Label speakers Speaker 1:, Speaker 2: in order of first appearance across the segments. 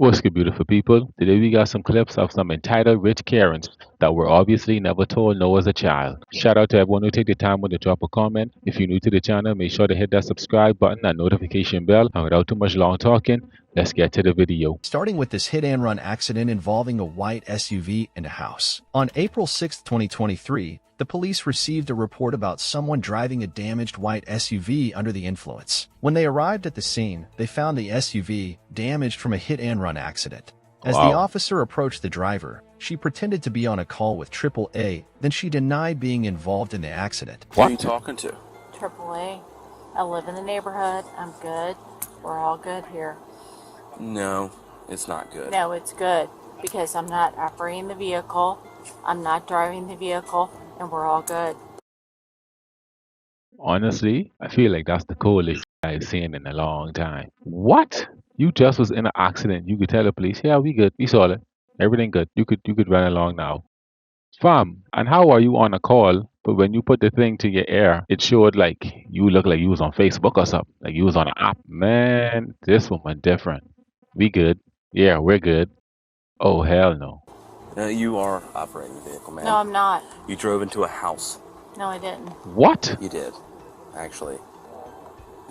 Speaker 1: What's good, beautiful people? Today we got some clips of some entitled rich Karens that were obviously never told no as a child. Shout out to everyone who take the time to drop a comment. If you're new to the channel, make sure to hit that subscribe button and notification bell. And without too much long talking, let's get to the video.
Speaker 2: Starting with this hit-and-run accident involving a white SUV and a house. On April 6, 2023, the police received a report about someone driving a damaged white SUV under the influence. When they arrived at the scene, they found the SUV damaged from a hit-and-run accident. As the officer approached the driver, she pretended to be on a call with AAA, then she denied being involved in the accident.
Speaker 3: Who are you talking to?
Speaker 4: AAA. I live in the neighborhood. I'm good. We're all good here.
Speaker 3: No, it's not good.
Speaker 4: No, it's good because I'm not operating the vehicle. I'm not driving the vehicle, and we're all good.
Speaker 1: Honestly, I feel like that's the coolest I've seen in a long time. What? You just was in an accident. You could tell the police, yeah, we good. We saw it. Everything good. You could run along now. Fam, and how are you on a call, but when you put the thing to your ear, it showed like you look like you was on Facebook or something. Like you was on an app. Man, this woman different. We good. Yeah, we're good. Oh, hell no.
Speaker 3: You are operating the vehicle, man.
Speaker 4: No, I'm not.
Speaker 3: You drove into a house.
Speaker 4: No, I didn't.
Speaker 1: What?
Speaker 3: You did. Actually,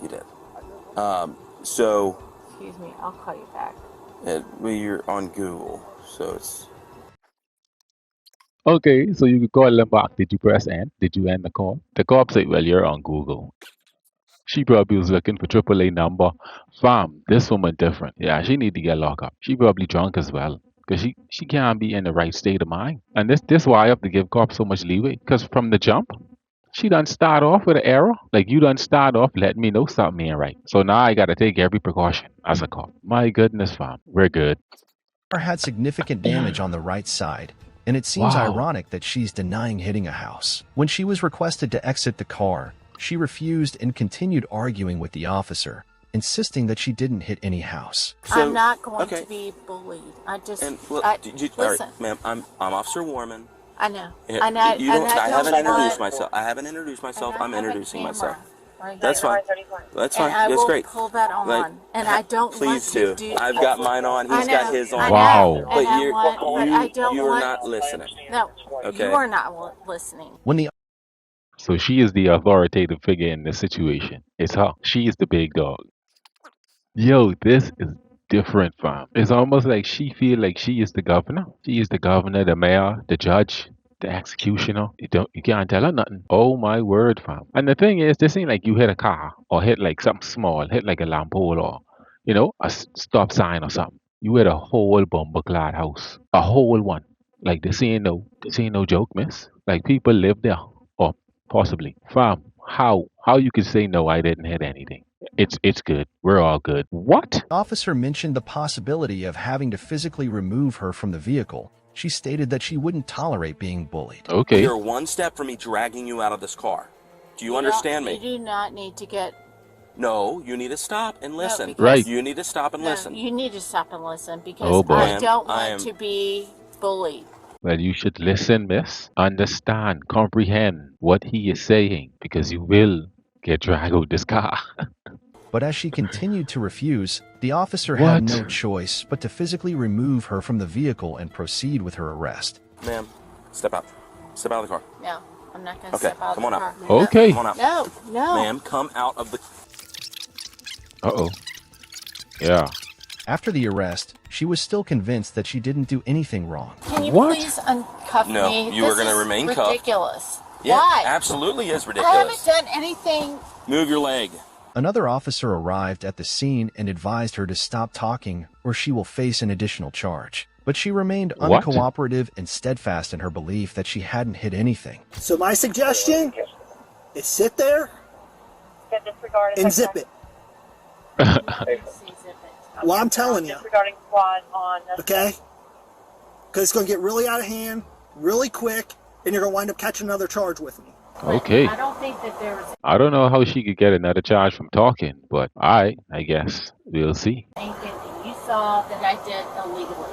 Speaker 3: you did. So...
Speaker 4: Excuse me, I'll call you back.
Speaker 3: Well, you're on Google, so it's...
Speaker 1: Okay, so you could call them back. Did you press end? Did you end the call? The cop said, well, you're on Google. She probably was looking for AAA number. Fam, this woman different. Yeah, she need to get locked up. She probably drunk as well. Because she can't be in the right state of mind. And this why I have to give cops so much leeway. Because from the jump, she done start off with an error. Like you done start off letting me know something ain't right. So now I gotta take every precaution as a cop. My goodness, fam. We're good.
Speaker 2: Car had significant damage on the right side, and it seems ironic that she's denying hitting a house. When she was requested to exit the car, she refused and continued arguing with the officer, insisting that she didn't hit any house.
Speaker 3: So,
Speaker 4: I'm not going to be bullied. I just...
Speaker 3: And, well,
Speaker 4: listen.
Speaker 3: all right, ma'am, I'm Officer Warman.
Speaker 4: I know.
Speaker 3: I haven't introduced myself. I haven't introduced myself. I'm introducing myself.
Speaker 4: Right.
Speaker 3: That's fine. That's fine.
Speaker 4: And I
Speaker 3: That's
Speaker 4: will
Speaker 3: great.
Speaker 4: pull that on.
Speaker 3: Like,
Speaker 4: and I don't
Speaker 3: please
Speaker 4: want
Speaker 3: do.
Speaker 4: to do...
Speaker 3: I've got mine on. He's got his on.
Speaker 1: Wow.
Speaker 3: But
Speaker 4: But
Speaker 3: you're not listening.
Speaker 4: No,
Speaker 3: Okay.
Speaker 4: you are not listening.
Speaker 2: When the
Speaker 1: So she is the authoritative figure in this situation. It's her. She is the big dog. Yo, this is different, fam. It's almost like she feel like she is the governor. She is the governor, the mayor, the judge, the executioner. You can't tell her nothing. Oh my word, fam. And the thing is, this ain't like you hit a car or hit like something small, hit like a lamppost or a stop sign or something. You hit a whole bomber-clad house, a whole one. Like this ain't no joke, miss. Like people live there, or possibly, fam. How you could say no? I didn't hit anything. It's good. We're all good. What?
Speaker 2: officer mentioned the possibility of having to physically remove her from the vehicle, she stated that she wouldn't tolerate being bullied.
Speaker 1: Okay.
Speaker 3: You're one step from me dragging you out of this car. Do you understand me?
Speaker 4: You do not need to get...
Speaker 3: No, you need to stop and listen.
Speaker 4: because-
Speaker 1: Right.
Speaker 3: You need to stop and listen.
Speaker 4: You need to stop and listen because
Speaker 1: Oh, boy.
Speaker 4: I don't
Speaker 3: I
Speaker 4: want
Speaker 3: am-
Speaker 4: to be bullied.
Speaker 1: Well, you should listen, miss. Understand, comprehend what he is saying, because you will get dragged out this car.
Speaker 2: But as she continued to refuse, the officer had
Speaker 1: What?
Speaker 2: no choice but to physically remove her from the vehicle and proceed with her arrest.
Speaker 3: Ma'am, step out. Step out of the car.
Speaker 4: No, I'm not going to
Speaker 3: Okay,
Speaker 4: step out
Speaker 3: come
Speaker 4: of
Speaker 3: on
Speaker 4: the
Speaker 3: out.
Speaker 4: car.
Speaker 1: Okay.
Speaker 3: Come on out.
Speaker 4: No.
Speaker 3: Ma'am, come out of the...
Speaker 1: Uh-oh. Yeah.
Speaker 2: After the arrest, she was still convinced that she didn't do anything wrong.
Speaker 4: Can you
Speaker 1: What?
Speaker 4: please uncuff
Speaker 3: No,
Speaker 4: me?
Speaker 3: you are
Speaker 4: This
Speaker 3: gonna
Speaker 4: is
Speaker 3: remain cuffed.
Speaker 4: ridiculous.
Speaker 3: Yeah,
Speaker 4: Why?
Speaker 3: absolutely is
Speaker 4: I
Speaker 3: ridiculous.
Speaker 4: haven't done anything.
Speaker 3: Move your leg.
Speaker 2: Another officer arrived at the scene and advised her to stop talking or she will face an additional charge. But she remained
Speaker 1: What?
Speaker 2: uncooperative and steadfast in her belief that she hadn't hit anything.
Speaker 5: So my suggestion is sit there and zip it. Well, I'm telling you,
Speaker 6: Regarding squad on
Speaker 5: okay? Because it's going to get really out of hand, really quick, and you're going to wind up catching another charge with me.
Speaker 1: Okay.
Speaker 4: I don't think that there was
Speaker 1: I don't know how she could get another charge from talking, but I guess we'll see.
Speaker 4: anything that you saw that I did illegally.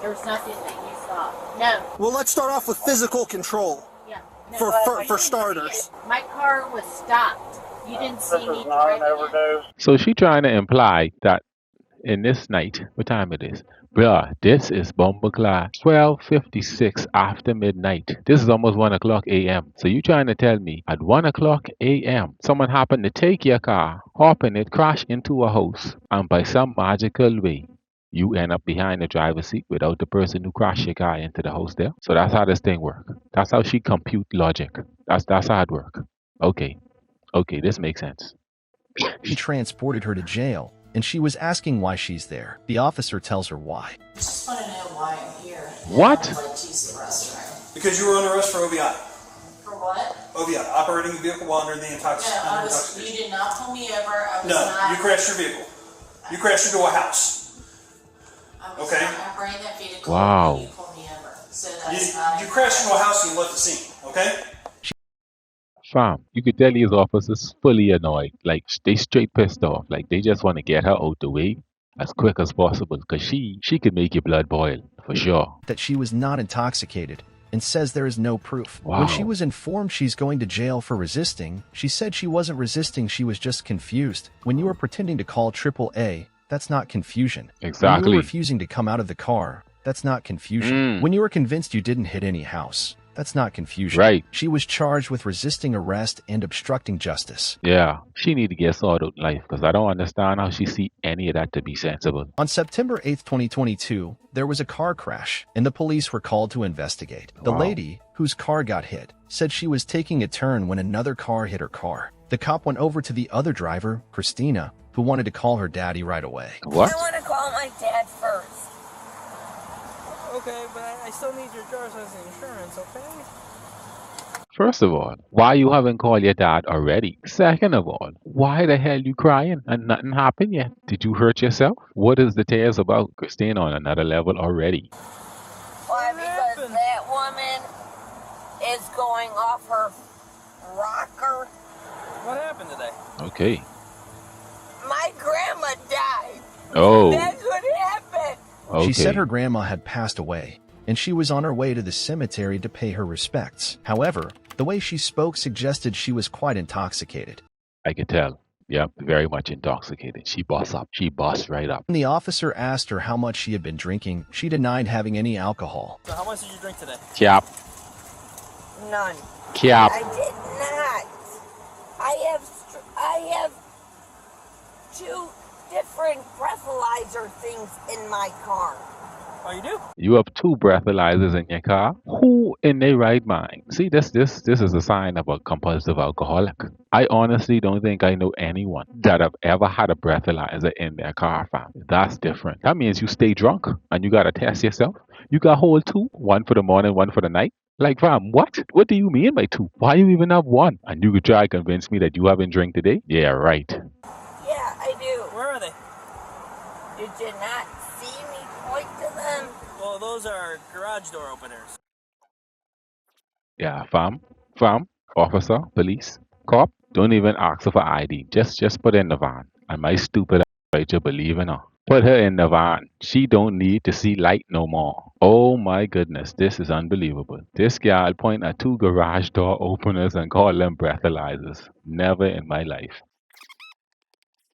Speaker 4: There was nothing that you saw. No.
Speaker 5: Well, let's start off with physical control
Speaker 4: Yeah. No.
Speaker 5: for starters.
Speaker 4: My car was stopped. You didn't see me driving it.
Speaker 1: So she trying to imply that in this night, what time it is? Bruh, this is bumbleclad 12:56 after midnight. This is almost 1 o'clock a.m. So you trying to tell me at 1 o'clock a.m. someone happened to take your car, hop in it, crash into a house, and by some magical way you end up behind the driver's seat without the person who crashed your car into the house there? So that's how this thing work. That's how she compute logic. That's how it work. Okay. Okay, this makes sense.
Speaker 2: He transported her to jail, and she was asking why she's there. The officer tells her why.
Speaker 4: I just want to know why I'm here.
Speaker 1: What?
Speaker 4: I'd like to use the restroom.
Speaker 5: Because you were under arrest for OVI.
Speaker 4: For what?
Speaker 5: OVI, operating a vehicle while under the
Speaker 4: No,
Speaker 5: intoxication.
Speaker 4: you did not pull me over. I was
Speaker 5: No,
Speaker 4: not.
Speaker 5: you crashed your vehicle. You crashed into a house.
Speaker 4: I was
Speaker 5: Okay.
Speaker 4: not operating that vehicle.
Speaker 1: Wow.
Speaker 4: When you pulled me over. So that's not.
Speaker 5: You crashed into a house and you left the scene. Okay.
Speaker 1: Fam, you could tell these officers fully annoyed. Like, they straight pissed off. Like, they just want to get her out the way as quick as possible. Because she could make your blood boil, for sure.
Speaker 2: That she was not intoxicated and says there is no proof.
Speaker 1: Wow.
Speaker 2: When she was informed she's going to jail for resisting, she said she wasn't resisting, she was just confused. When you are pretending to call AAA, that's not confusion. When you
Speaker 1: Exactly.
Speaker 2: were refusing to come out of the car, that's not confusion. When you were convinced you didn't hit any house, that's not confusion.
Speaker 1: Right.
Speaker 2: She was charged with resisting arrest and obstructing justice.
Speaker 1: Yeah, she need to get sorted out in life because I don't understand how she see any of that to be sensible.
Speaker 2: On September 8th, 2022, there was a car crash, and the police were called to investigate. The
Speaker 1: Wow.
Speaker 2: lady, whose car got hit, said she was taking a turn when another car hit her car. The cop went over to the other driver, Christina, who wanted to call her daddy right away.
Speaker 1: What?
Speaker 6: I want to call my dad first.
Speaker 7: Okay, but I still need your driver's license and insurance, okay?
Speaker 1: First of all, why you haven't called your dad already? Second of all, why the hell you crying and nothing happened yet? Did you hurt yourself? What is the tears about? Christine on another level already.
Speaker 6: Why?
Speaker 7: What
Speaker 6: Because
Speaker 7: happened?
Speaker 6: that woman is going off her rocker.
Speaker 7: What happened today?
Speaker 1: Okay.
Speaker 6: My grandma died.
Speaker 1: Oh,
Speaker 6: That's what happened.
Speaker 1: okay.
Speaker 2: She said her grandma had passed away, and she was on her way to the cemetery to pay her respects. However, the way she spoke suggested she was quite intoxicated.
Speaker 1: I could tell. Yep, very much intoxicated. She bossed up. She bossed right up.
Speaker 2: When the officer asked her how much she had been drinking, she denied having any alcohol.
Speaker 7: So how much did you drink today?
Speaker 1: Cap.
Speaker 6: None.
Speaker 1: Cap.
Speaker 6: I did not. I have two different breathalyzer things in my car.
Speaker 7: Oh, you do?
Speaker 1: You have two breathalyzers in your car? Who in their right mind? See, this is a sign of a compulsive alcoholic. I honestly don't think I know anyone that have ever had a breathalyzer in their car, fam. That's different. That means you stay drunk and you gotta test yourself. You got whole two, one for the morning, one for the night. Like, fam, what? What do you mean by two? Why you even have one? And you could try to convince me that you haven't drank today? Yeah, right.
Speaker 6: Yeah, I do.
Speaker 7: Where are they?
Speaker 6: Did you not see me point to them?
Speaker 7: Well, those are garage door openers.
Speaker 1: Yeah, fam, officer, police, cop, don't even ask her for ID. Just put her in the van. And my stupid right to believe in her. Put her in the van. She don't need to see light no more. Oh my goodness, this is unbelievable. This gal point at two garage door openers and call them breathalyzers. Never in my life.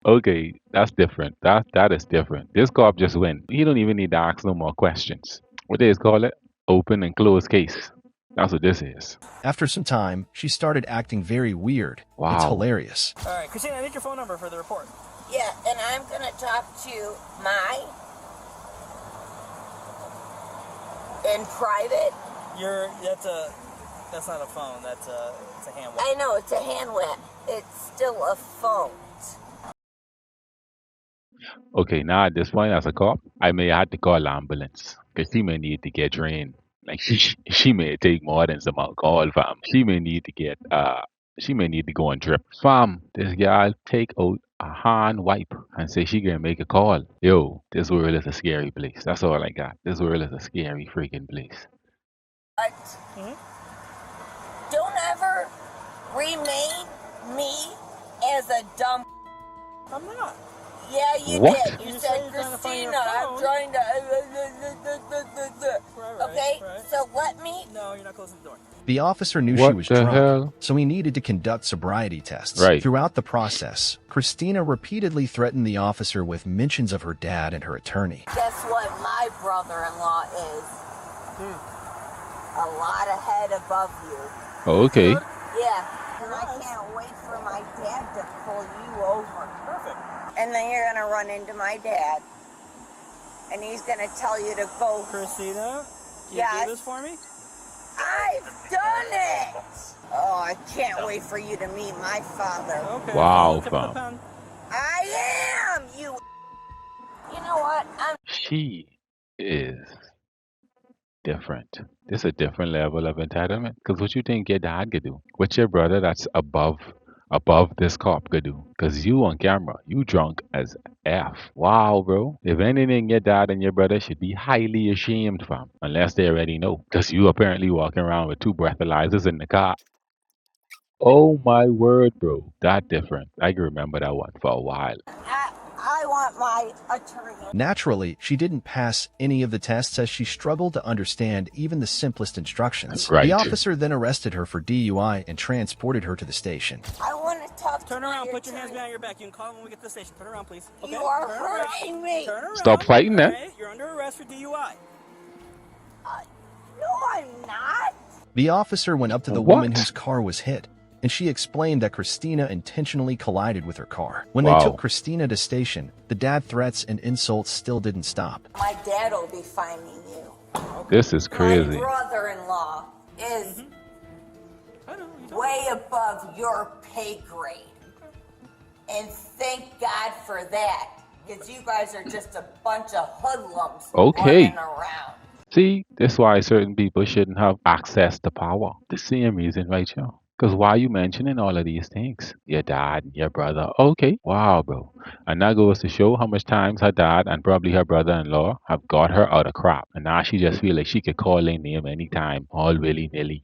Speaker 1: Okay, that's different. That is different. This cop just win. He don't even need to ask no more questions. What they call it? Open and close case. That's what this is.
Speaker 2: After some time, she started acting very weird.
Speaker 1: Wow.
Speaker 2: It's hilarious.
Speaker 7: All right, Christina, I need your phone number for the report.
Speaker 6: Yeah, and I'm gonna talk to my in private.
Speaker 7: That's not a phone. It's a hand
Speaker 6: I know it's a hand wet. It's still a phone.
Speaker 1: Okay, now at this point as a cop, I may have to call ambulance. Because she may need to get drained. Like she may take more than some alcohol, fam. She may need to go and drip. Fam, this gal take out a hand wipe and say she gonna make a call. Yo, this world is a scary place. That's all I got. This world is a scary freaking place.
Speaker 6: But don't ever remain me as a dumb.
Speaker 7: I'm not.
Speaker 6: Yeah, you
Speaker 1: What?
Speaker 6: did. You
Speaker 7: You
Speaker 6: said,
Speaker 7: said you're trying to find your
Speaker 6: Christina, I'm
Speaker 7: phone.
Speaker 6: trying to.
Speaker 7: Right.
Speaker 6: Okay, Okay,
Speaker 7: Right.
Speaker 6: so let me.
Speaker 7: No, you're not closing the door.
Speaker 2: The officer knew she
Speaker 1: What
Speaker 2: was
Speaker 1: the
Speaker 2: drunk,
Speaker 1: hell?
Speaker 2: so he needed to conduct sobriety tests.
Speaker 1: Right.
Speaker 2: Throughout the process, Christina repeatedly threatened the officer with mentions of her dad and her attorney.
Speaker 6: Guess what my brother-in-law is? A lot ahead above you.
Speaker 1: Okay.
Speaker 6: Yeah, and I can't wait for my dad to pull you over.
Speaker 7: Perfect.
Speaker 6: And then you're gonna run into my dad. And he's gonna tell you to go.
Speaker 7: Christina, can you
Speaker 6: Yes.
Speaker 7: do this for me?
Speaker 6: I've done it! Oh, I can't wait for you to meet my father.
Speaker 7: Okay.
Speaker 1: Wow,
Speaker 7: Tip of the
Speaker 1: fam.
Speaker 7: pen.
Speaker 6: I am, you. You know what? I'm
Speaker 1: She is different. This is a different level of entitlement. Because what you think your dad could do? What your brother that's above this cop could do? Because you on camera, you drunk as F. Wow, bro. If anything, your dad and your brother should be highly ashamed, fam. Unless they already know. Because you apparently walking around with two breathalyzers in the car. Oh my word, bro. That different. I can remember that one for a while.
Speaker 6: I want my attorney.
Speaker 2: Naturally, she didn't pass any of the tests as she struggled to understand even the simplest instructions.
Speaker 1: Right.
Speaker 2: The officer then arrested her for DUI and transported her to the station.
Speaker 6: I want to talk
Speaker 7: Turn
Speaker 6: to
Speaker 7: around.
Speaker 6: my
Speaker 7: Put your hands
Speaker 6: attorney.
Speaker 7: behind your back. You can call him when we get to the station. Turn around, please. Okay.
Speaker 6: You are
Speaker 7: Turn around.
Speaker 6: hurting me.
Speaker 7: Turn around.
Speaker 1: Stop fighting that.
Speaker 7: All right, you're under arrest for DUI.
Speaker 6: No, I'm not.
Speaker 2: The officer went up to the
Speaker 1: What?
Speaker 2: woman whose car was hit, and she explained that Christina intentionally collided with her car. When
Speaker 1: Wow.
Speaker 2: they took Christina to station, the dad threats and insults still didn't stop.
Speaker 6: My dad will be finding you.
Speaker 1: This is
Speaker 6: My
Speaker 1: crazy.
Speaker 6: brother-in-law is
Speaker 7: I know.
Speaker 6: way above your pay grade. And thank God for that. Because you guys are just a bunch of hoodlums
Speaker 1: Okay.
Speaker 6: running around.
Speaker 1: See, that's why certain people shouldn't have access to power. The same reason, right, y'all? Because why are you mentioning all of these things? Your dad, your brother. Okay. Wow, bro. And that goes to show how much times her dad and probably her brother-in-law have got her out of crap. And now she just feel like she could call their name anytime, all willy-nilly.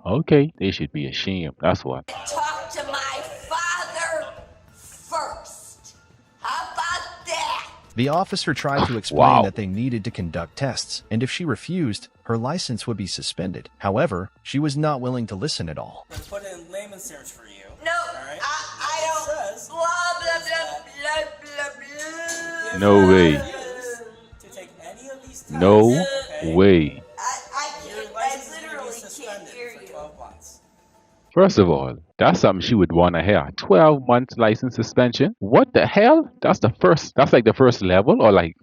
Speaker 1: Okay. They should be ashamed. That's what.
Speaker 6: Talk to my father first. How about that?
Speaker 2: The officer tried to explain
Speaker 1: Wow.
Speaker 2: that they needed to conduct tests, and if she refused, her license would be suspended. However, she was not willing to listen at all.
Speaker 7: I'm going to put it in layman's terms for you.
Speaker 6: No,
Speaker 7: right.
Speaker 6: I don't.
Speaker 7: Says-
Speaker 6: Blah, blah, blah, blah, blah, blah.
Speaker 1: No way.
Speaker 7: To take any of these tests.
Speaker 1: No
Speaker 7: okay,
Speaker 1: way.
Speaker 7: Your
Speaker 6: I
Speaker 7: license is going to be
Speaker 6: literally can't
Speaker 7: suspended
Speaker 6: hear
Speaker 7: for
Speaker 6: you.
Speaker 7: 12 months.
Speaker 1: First of all, that's something she would want to hear. 12 months license suspension? What the hell? That's like the first level, or like,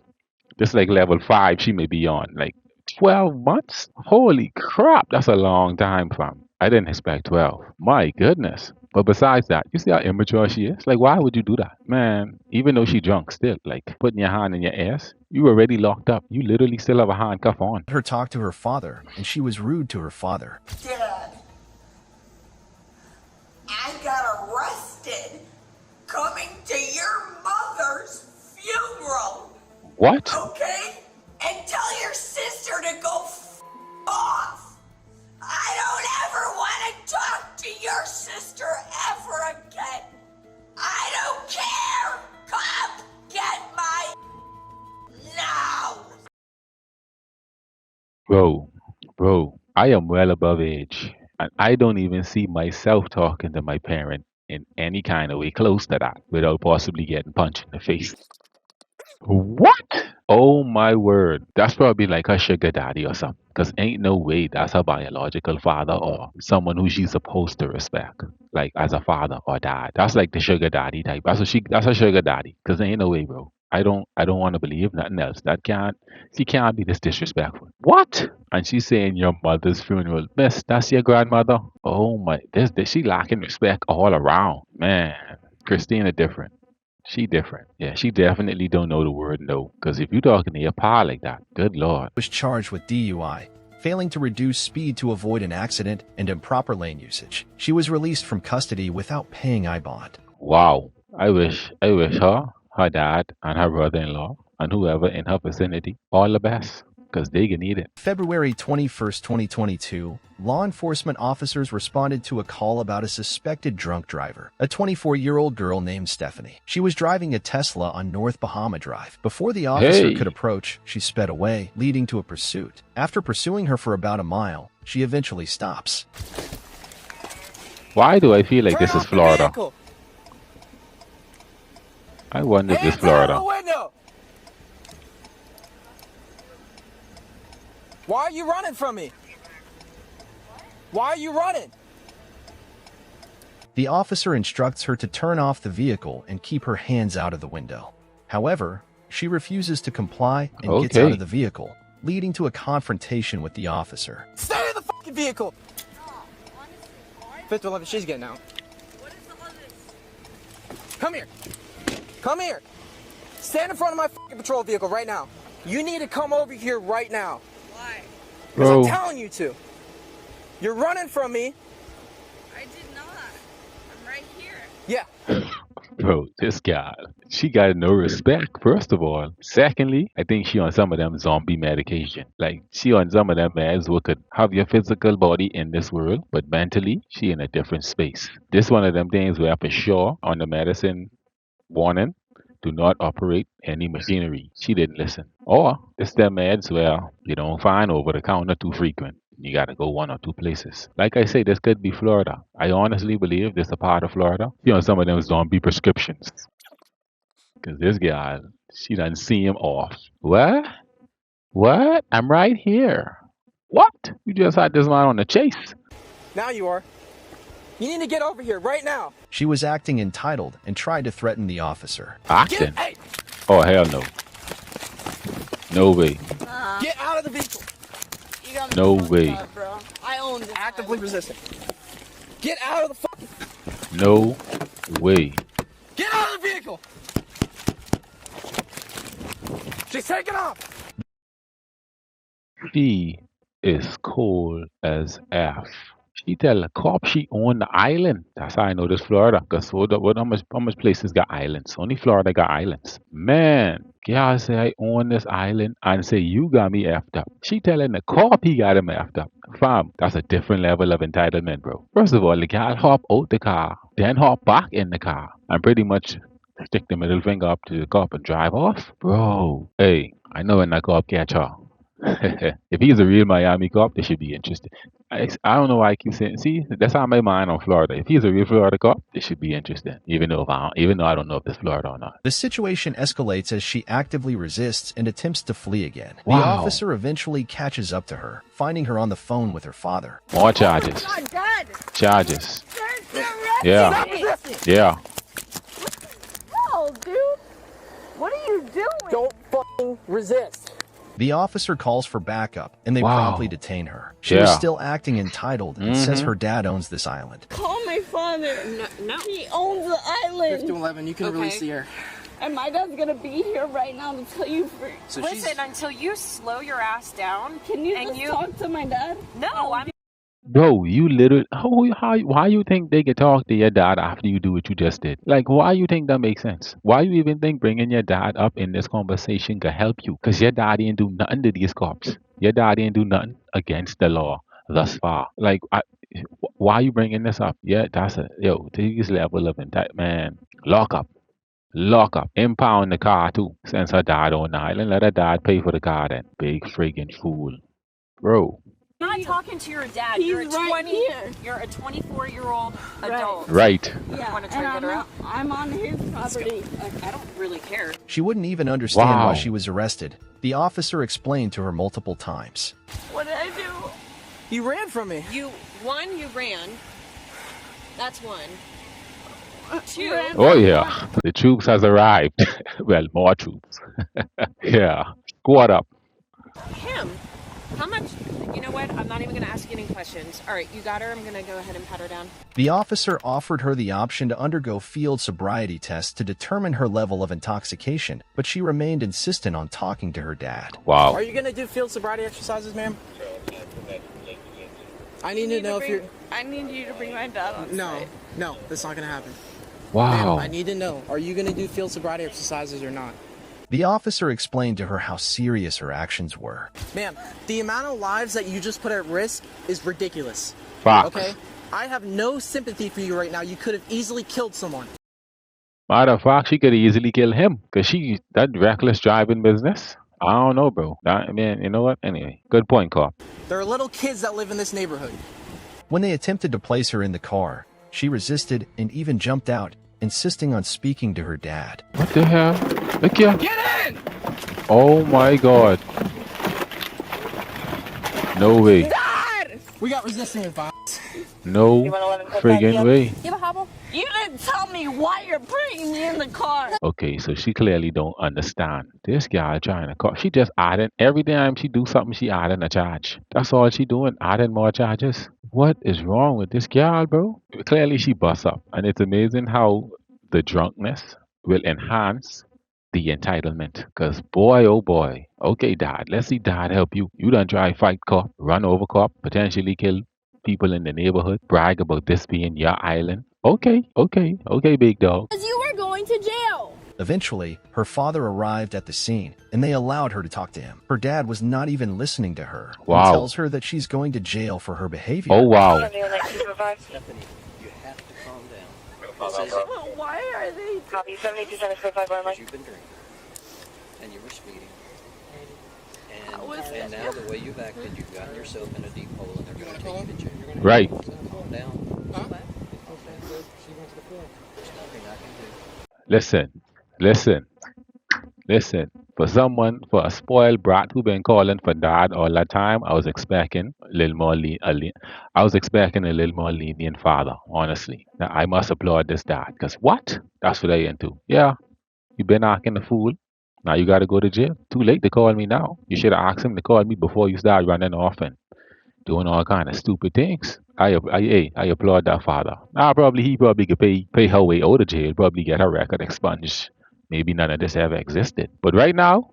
Speaker 1: this like level 5 she may be on. Like, 12 months? Holy crap, that's a long time, fam. I didn't expect 12. My goodness. But besides that, you see how immature she is? Like, why would you do that? Man, even though she drunk still, like, putting your hand in your ass, you already locked up. You literally still have a handcuff on.
Speaker 2: Let her talk to her father, and she was rude to her father.
Speaker 6: Dad, I got arrested coming to your mother's funeral,
Speaker 1: What?
Speaker 6: okay? And tell your sister to go off. I don't ever want to talk to your sister ever again. I don't care. Come get my now.
Speaker 1: Bro, I am well above age. And I don't even see myself talking to my parent in any kind of way close to that without possibly getting punched in the face. What? Oh my word. That's probably like her sugar daddy or something. Because ain't no way that's her biological father or someone who she's supposed to respect. Like as a father or dad. That's like the sugar daddy type. That's her sugar daddy. Because ain't no way, bro. I don't want to believe nothing else. She can't be this disrespectful. What? And she's saying your mother's funeral. Miss, that's your grandmother? Oh my, she lacking respect all around. Man, Christina different. She different. Yeah, she definitely don't know the word no. Because if you talking to your pa like that, good lord.
Speaker 2: Was charged with DUI, failing to reduce speed to avoid an accident, and improper lane usage. She was released from custody without paying I-bond.
Speaker 1: Wow. I wish her dad, and her brother-in-law, and whoever in her vicinity all the best. because they can need it.
Speaker 2: February 21st, 2022, law enforcement officers responded to a call about a suspected drunk driver, a 24-year-old girl named Stephanie. She was driving a Tesla on North Bahama Drive. Before the officer
Speaker 1: Hey.
Speaker 2: could approach, she sped away, leading to a pursuit. After pursuing her for about a mile, she eventually stops.
Speaker 1: Why do I feel like this
Speaker 7: Turn
Speaker 1: is
Speaker 7: off the
Speaker 1: Florida?
Speaker 7: vehicle.
Speaker 1: I wonder if this
Speaker 7: Hands out of the
Speaker 1: Florida.
Speaker 7: window. Why are you running from me? Why are you running?
Speaker 2: The officer instructs her to turn off the vehicle and keep her hands out of the window. However, she refuses to comply and gets out
Speaker 1: Okay.
Speaker 2: of the vehicle, leading to a confrontation with the officer.
Speaker 7: Stay in the fucking vehicle. 5th-11, she's getting out. Come here. Come here. Stand in front of my fucking patrol vehicle right now. You need to come over here right now.
Speaker 8: Why?
Speaker 7: Because
Speaker 1: Bro.
Speaker 7: I'm telling you to. You're running from me.
Speaker 8: I did not. I'm right here.
Speaker 7: Yeah.
Speaker 1: Bro, this guy, she got no respect, first of all. Secondly, I think she on some of them zombie medication. Like, she on some of them meds what could have your physical body in this world, but mentally, she in a different space. This one of them things where for sure on the medicine warning, do not operate any machinery. She didn't listen. Or, it's them meds where you don't find over the counter too frequent. You gotta go one or two places. Like I say, this could be Florida. I honestly believe this a part of Florida. You know, some of them zombie prescriptions. Cause this guy, she done see him off. What? What? I'm right here. What? You just had this man on the chase.
Speaker 7: Now you are. You need to get over here right now.
Speaker 2: She was acting entitled and tried to threaten the officer.
Speaker 1: Acting?
Speaker 7: Hey,
Speaker 1: Oh, hell no. No way.
Speaker 7: get out of the vehicle.
Speaker 8: You got me
Speaker 1: No
Speaker 8: fucked
Speaker 1: way.
Speaker 8: up, bro. I own this.
Speaker 7: Actively
Speaker 8: island.
Speaker 7: resisting. Get out of the fucking.
Speaker 1: No way.
Speaker 7: Get out of the vehicle. She's taking off.
Speaker 1: She is cold as F. She tell the cop she own the island. That's how I know this Florida. Cause how much places got islands? Only Florida got islands. Man, girl say I own this island and say you got me effed up. She telling the cop he got him effed up. Fam, that's a different level of entitlement, bro. First of all, the girl hop out the car, then hop back in the car, and pretty much stick the middle finger up to the cop and drive off. Bro, hey, I know when that cop catch her. If he's a real Miami cop, they should be interested. I don't know why I keep saying. See, that's how my mind on Florida. If he's a real Florida cop, they should be interested. Even though I don't know if it's Florida or not.
Speaker 2: The situation escalates as she actively resists and attempts to flee again. The
Speaker 1: Wow.
Speaker 2: officer eventually catches up to her, finding her on the phone with her father.
Speaker 1: More charges.
Speaker 8: Oh my God,
Speaker 1: Charges.
Speaker 8: Dad!
Speaker 1: Yeah. Yeah.
Speaker 8: No, dude. What are you doing?
Speaker 7: Don't fucking resist.
Speaker 2: The officer calls for backup, and they
Speaker 1: Wow.
Speaker 2: promptly detain her. She was
Speaker 1: Yeah.
Speaker 2: still acting entitled and says her dad owns this island.
Speaker 8: Call my father. No. He owns the island.
Speaker 7: 5-11, you can
Speaker 8: Okay.
Speaker 7: release the air.
Speaker 8: And my dad's gonna be here right now to tell you.
Speaker 7: So
Speaker 9: Listen, until you slow your ass down,
Speaker 8: Can you
Speaker 9: and
Speaker 8: just
Speaker 9: you
Speaker 8: talk to my dad?
Speaker 9: no, I'm
Speaker 1: Bro, you literally why you think they can talk to your dad after you do what you just did? Like, why you think that makes sense? Why you even think bringing your dad up in this conversation could help you? Cause your dad didn't do nothing to these cops. Your dad didn't do nothing against the law thus far. Like, why are you bringing this up? Yeah, that's these level of man. Lock up, impound the car too. Since her dad on the island, let her dad pay for the car then. Big friggin' fool, bro.
Speaker 9: not talking to your dad.
Speaker 8: He's
Speaker 9: You're a
Speaker 8: right here.
Speaker 9: You're a 24-year-old adult.
Speaker 1: Right.
Speaker 8: Yeah,
Speaker 9: wanna try to
Speaker 8: and
Speaker 9: get her out?
Speaker 8: I'm on his property.
Speaker 9: I don't really care.
Speaker 2: She wouldn't even understand
Speaker 1: Wow.
Speaker 2: why she was arrested. The officer explained to her multiple times.
Speaker 8: What did I do?
Speaker 7: You ran from me.
Speaker 9: You ran. That's one. Two.
Speaker 1: Oh yeah, the troops has arrived. Well, more troops. Yeah, squad up.
Speaker 9: Him. How much? You know what? I'm not even going to ask you any questions. All right, you got her. I'm going to go ahead and pat her down.
Speaker 2: The officer offered her the option to undergo field sobriety tests to determine her level of intoxication, but she remained insistent on talking to her dad.
Speaker 1: Wow.
Speaker 7: Are you gonna do field sobriety exercises, ma'am? I need to know if you're.
Speaker 8: I need you to bring my dad on
Speaker 7: No,
Speaker 8: site.
Speaker 7: no, that's not gonna happen.
Speaker 1: Wow.
Speaker 7: Ma'am, I need to know. Are you gonna do field sobriety exercises or not?
Speaker 2: The officer explained to her how serious her actions were.
Speaker 7: Ma'am, the amount of lives that you just put at risk is ridiculous.
Speaker 1: Facts.
Speaker 7: Okay? I have no sympathy for you right now. You could have easily killed someone.
Speaker 1: Matter of fact, she could easily kill him because that reckless driving business. I don't know, bro. I mean, you know what? Anyway, good point, cop.
Speaker 7: There are little kids that live in this neighborhood.
Speaker 2: When they attempted to place her in the car, she resisted and even jumped out, insisting on speaking to her dad.
Speaker 1: What the hell? Look here.
Speaker 7: Get in!
Speaker 1: Oh my god. No way.
Speaker 7: Dad! We got resisting advice.
Speaker 1: No friggin' way.
Speaker 8: You have a hobble?
Speaker 6: You didn't tell me why you're bringing me in the car.
Speaker 1: Okay, so she clearly don't understand. This girl trying to call. She just adding every time she do something, she adding a charge. That's all she doing, adding more charges. What is wrong with this girl, bro? Clearly she busts up, and it's amazing how the drunkenness will enhance the entitlement. Cause boy, oh boy. Okay, dad. Let's see dad help you. You done try fight cop, run over cop, potentially kill people in the neighborhood, brag about this being your island. Okay, big dog.
Speaker 8: Because you were going to jail.
Speaker 2: Eventually, her father arrived at the scene, and they allowed her to talk to him. Her dad was not even listening to her.
Speaker 1: Wow.
Speaker 2: And tells her that she's going to jail for her behavior.
Speaker 1: Oh wow.
Speaker 10: Stephanie, you have to calm down.
Speaker 8: Well, why are they?
Speaker 10: Copy 72.5 you've been drinking, and you were speeding. And now the way you've acted, you've gotten yourself in a deep hole, and they're going to take you to jail.
Speaker 1: Right.
Speaker 10: Calm down.
Speaker 7: Huh?
Speaker 1: Listen. For a spoiled brat who been calling for dad all the time, I was expecting a little more lenient father, honestly. Now, I must applaud this dad, because what? That's what I into. Yeah, you been acting a fool. Now you gotta go to jail. Too late to call me now. You should have asked him to call me before you start running off and doing all kind of stupid things. I applaud that father. He probably could pay her way out of jail, probably get her record expunged. Maybe none of this ever existed. But right now,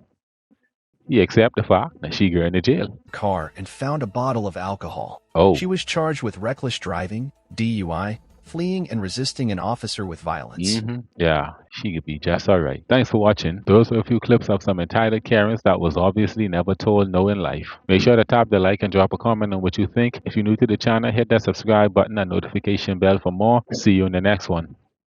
Speaker 1: he accept the fact that she going to jail.
Speaker 2: Car and found a bottle of alcohol.
Speaker 1: Oh.
Speaker 2: She was charged with reckless driving, DUI, fleeing and resisting an officer with violence.
Speaker 1: Yeah, she could be just alright. Thanks for watching. Those were a few clips of some entitled Karens that was obviously never told no in life. Make sure to tap the like and drop a comment on what you think. If you're new to the channel, hit that subscribe button and notification bell for more. See you in the next one.